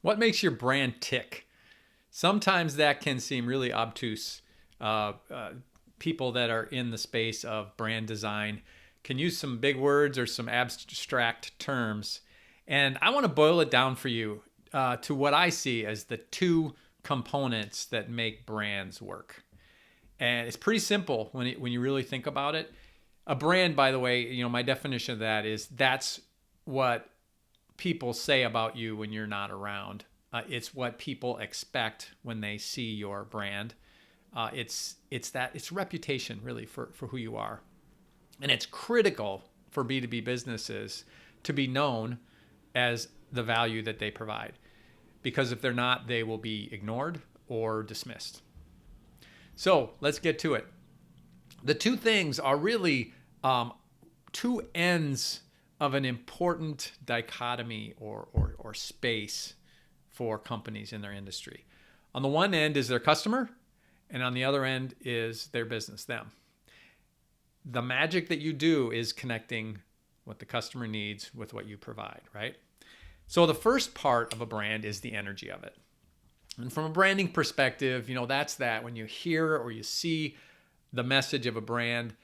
What makes your brand tick? Sometimes that can seem really obtuse. Uh, uh, People that are in the space of brand design can use some big words or some abstract terms. And I want to boil it down for you to what I see as the two components that make brands work. And it's pretty simple when you really think about it. A brand, by the way, my definition of that is that's what people say about you when you're not around. It's what people expect when they see your brand. It's reputation really for who you are, and it's critical for B2B businesses to be known as the value that they provide, because if they're not, they will be ignored or dismissed. So let's get to it. The two things are really two ends of an important dichotomy or space for companies in their industry. On the one end is their customer, and on the other end is their business, them. The magic that you do is connecting what the customer needs with what you provide, right? So the first part of a brand is the energy of it. And from a branding perspective, that's that when you hear or you see the message of a brand,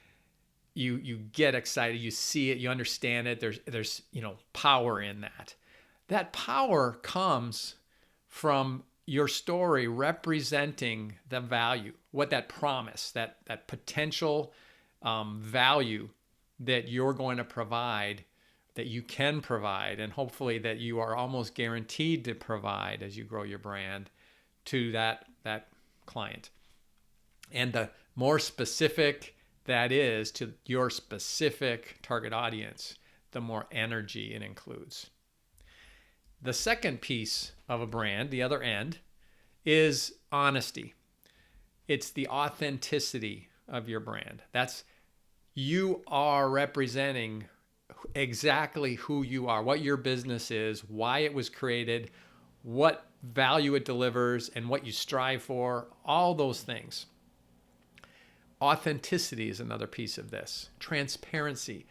you get excited, you see it, you understand it. There's power in that. That power comes from your story representing the value, what that promise, that potential value that you're going to provide, that you can provide, and hopefully that you are almost guaranteed to provide as you grow your brand to that client. And the more specific that is to your specific target audience, the more energy it includes. The second piece of a brand, the other end, is honesty. It's the authenticity of your brand. That's you are representing exactly who you are, what your business is, why it was created, what value it delivers, and what you strive for, all those things. Authenticity is another piece of this. Transparency.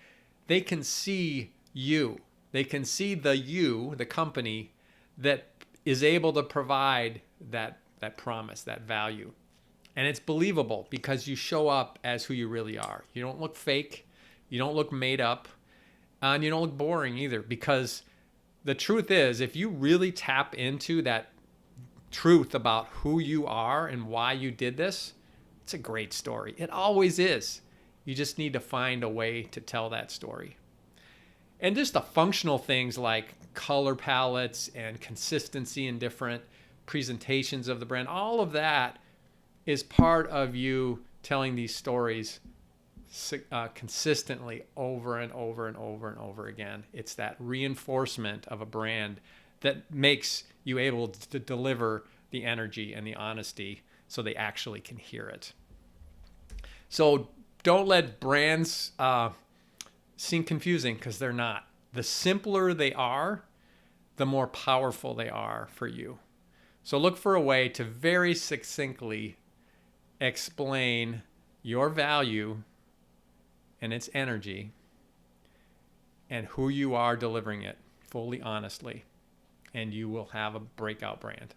They can see you. They can see the company that is able to provide that promise, that value. And it's believable because you show up as who you really are. You don't look fake. You don't look made up. And you don't look boring either, because the truth is, if you really tap into that truth about who you are and why you did this, it's a great story. It always is. You just need to find a way to tell that story. And just the functional things like color palettes and consistency in different presentations of the brand, all of that is part of you telling these stories consistently over and over and over and over again. It's that reinforcement of a brand that makes you able to deliver the energy and the honesty so they actually can hear it. So don't let brands seem confusing, because they're not. The simpler they are, the more powerful they are for you. So look for a way to very succinctly explain your value and its energy and who you are delivering it fully honestly, and you will have a breakout brand.